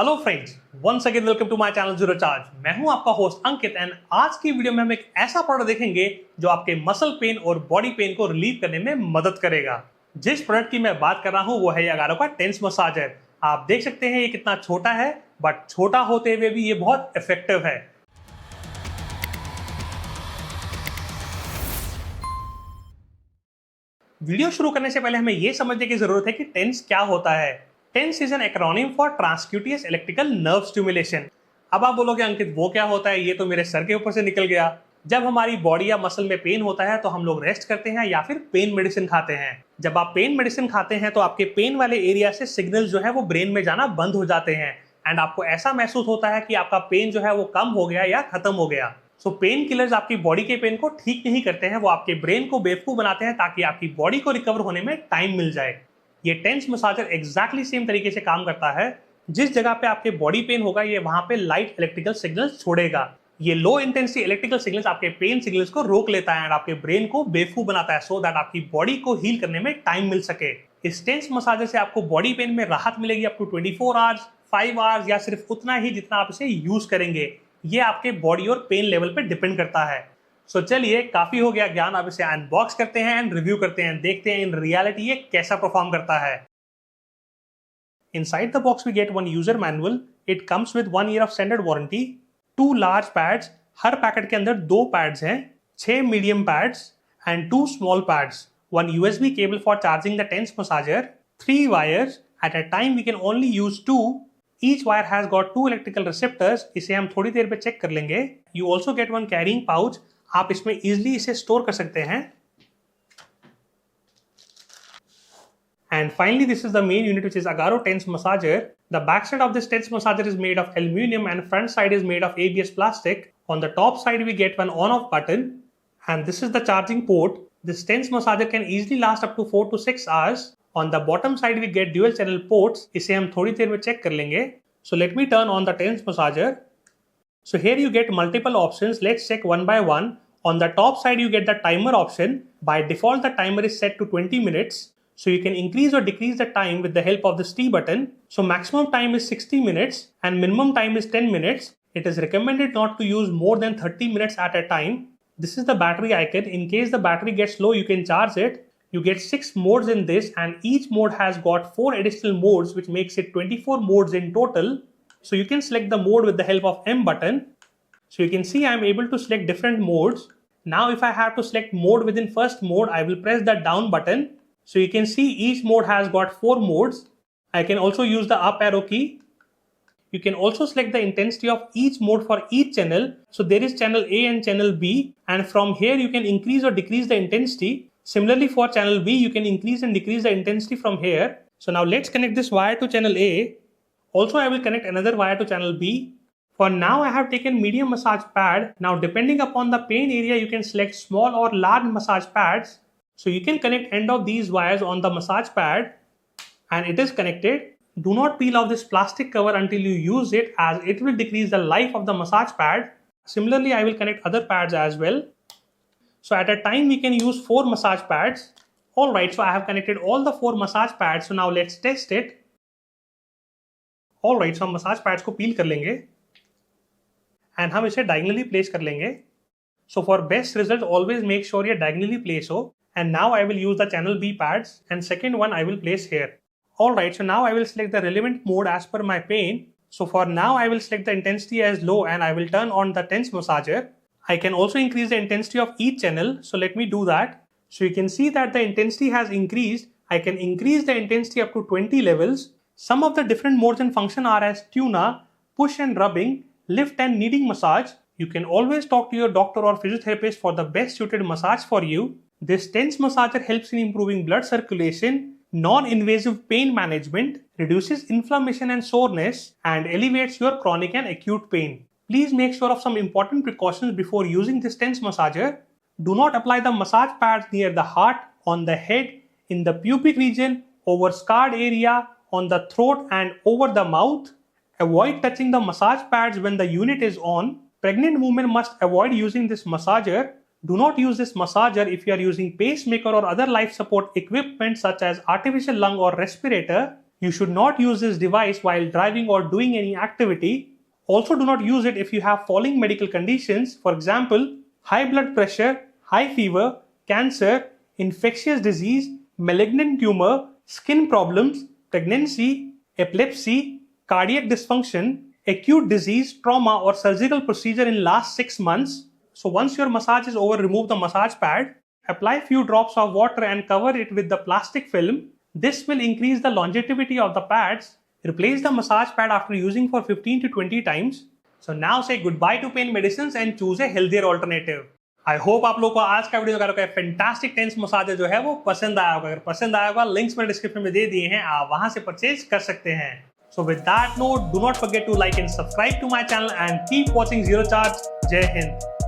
Hello friends, once again welcome to my channel zero charge. मैं हूं आपका host Ankit and आज की वीडियो में हम एक ऐसा प्रोडक्ट देखेंगे जो आपके मसल पेन और बॉडी पेन को रिलीव करने में मदद करेगा। जिस प्रोडक्ट की मैं बात कर रहा हूं वो है अगारो का टेंस मसाजर। आप देख सकते हैं ये कितना छोटा है, बट छोटा होते हुए भी ये बहुत इफेक्टिव है। वीडियो शुरू करने से पहले हमें यह समझने की जरूरत है कि टेंस क्या होता है। TENS is an acronym for transcutaneous electrical nerve stimulation. अब आप बोलोगे अंकित वो क्या होता है, ये तो मेरे सर के ऊपर से निकल गया। जब हमारी बॉडी या मसल में पेन होता है तो हम लोग रेस्ट करते हैं या फिर पेन मेडिसिन खाते हैं। जब आप पेन मेडिसिन खाते हैं तो आपके पेन वाले एरिया से सिग्नल जो है वो ब्रेन में जाना बंद हो जाते हैं एंड आपको ऐसा महसूस होता है कि आपका पेन जो है वो कम हो गया या खत्म हो गया। सो पेन किलर्स आपकी बॉडी के पेन को ठीक नहीं करते हैं, वो आपके ब्रेन को बेवकूफ बनाते हैं ताकि आपकी बॉडी को रिकवर होने में टाइम मिल जाए। ये टेंस मसाजर एग्जैक्टली सेम तरीके से काम करता है। जिस जगह पे आपके बॉडी पेन होगा ये वहां पे लाइट इलेक्ट्रिकल सिग्नल्स छोड़ेगा। ये लो इंटेंसिटी इलेक्ट्रिकल सिग्नल्स आपके पेन सिग्नल्स को रोक लेता है और आपके ब्रेन को बेवकूफ बनाता है सो दैट आपकी बॉडी को हील करने में टाइम मिल सके। इस टेंस मसाजर से आपको बॉडी पेन में राहत मिलेगी अप टू 24 आवर्स, 5 आवर्स या सिर्फ उतना ही जितना आप इसे यूज करेंगे। ये आपके बॉडी और पेन लेवल पे डिपेंड करता है। सो चलिए, काफी हो गया ज्ञान, अब इसे अनबॉक्स करते हैं एंड रिव्यू करते हैं, देखते हैं इन रियलिटी ये कैसा परफॉर्म करता है। Inside the box we get one user manual. It comes with 1 year of standard warranty, 2 large pads. Her packet के अंदर 2 पैड्स हैं, 6 medium pads and 2 small pads, 1 USB cable for charging the TENS massager, 3 wires. At a time we can only use 2. Each wire has got 2 electrical receptors. इसे हम थोड़ी देर पे check कर लेंगे। You also get one carrying pouch. आप इसमें easily इसे store कर सकते हैं। And finally, this is the main unit, which is Agaro TENS massager. The back side of this TENS massager is made of aluminium and front side is made of ABS plastic. On the top side, we get one on-off button. And this is the charging port. This TENS massager can easily last up to 4 to 6 hours. On the bottom side, we get dual channel ports. इसे हम थोड़ी देर में check कर लेंगे। So let me turn on the TENS massager. So here you get multiple options. Let's check one by one. On the top side, you get the timer option. By default, the timer is set to 20 minutes. So you can increase or decrease the time with the help of this T button. So maximum time is 60 minutes and minimum time is 10 minutes. It is recommended not to use more than 30 minutes at a time. This is the battery icon. In case the battery gets low, you can charge it. You get 6 modes in this and each mode has got 4 additional modes, which makes it 24 modes in total. So you can select the mode with the help of M button. So you can see I am able to select different modes. Now if I have to select mode within first mode, I will press the down button. So you can see each mode has got 4 modes. I can also use the up arrow key. You can also select the intensity of each mode for each channel. So there is channel A and channel B, and from here you can increase or decrease the intensity. Similarly for channel B, you can increase and decrease the intensity from here. So now let's connect this wire to channel A. Also I will connect another wire to channel B. For now I have taken medium massage pad. Now depending upon the pain area, you can select small or large massage pads. So you can connect end of these wires on the massage pad and it is connected. Do not peel off this plastic cover until you use it, as it will decrease the life of the massage pad. Similarly, I will connect other pads as well. So at a time we can use 4 massage pads. Alright, so I have connected all the 4 massage pads. So now let's test it. Alright, so हम massage pads को peel कर लेंगे and हम इसे diagonally place कर लेंगे. So for best result, always make sure ये diagonally place हो. And now I will use the channel B pads and second one I will place here. Alright, so now I will select the relevant mode as per my pain. So for now I will select the intensity as low and I will turn on the TENS massager. I can also increase the intensity of each channel. So let me do that. So you can see that the intensity has increased. I can increase the intensity up to 20 levels. Some of the different modes and function are as tuna, push and rubbing, lift and kneading massage. You can always talk to your doctor or physiotherapist for the best suited massage for you. This TENS massager helps in improving blood circulation, non-invasive pain management, reduces inflammation and soreness, and elevates your chronic and acute pain. Please make sure of some important precautions before using this TENS massager. Do not apply the massage pads near the heart, on the head, in the pubic region, over scarred area, on the throat and over the mouth. Avoid touching the massage pads when the unit is on. Pregnant women must avoid using this massager. Do not use this massager if you are using pacemaker or other life support equipment such as artificial lung or respirator. You should not use this device while driving or doing any activity. Also, do not use it if you have following medical conditions, for example, high blood pressure, high fever, cancer, infectious disease, malignant tumor, skin problems, pregnancy, epilepsy, cardiac dysfunction, acute disease, trauma, or surgical procedure in last 6 months. So once your massage is over, remove the massage pad, apply few drops of water and cover it with the plastic film. This will increase the longevity of the pads. Replace the massage pad after using for 15 to 20 times. So now say goodbye to pain medicines and choose a healthier alternative. I hope आप लोगों को आज का video का fantastic tense massage जो है वो पसंद आया होगा। अगर पसंद आया होगा, लिंक्स मैंने डिस्क्रिप्शन में दे दिए हैं, आप वहां से परचेज कर सकते हैं। So with that note, do not forget to like and subscribe to my channel and keep watching Zero Charge. Jai Hind.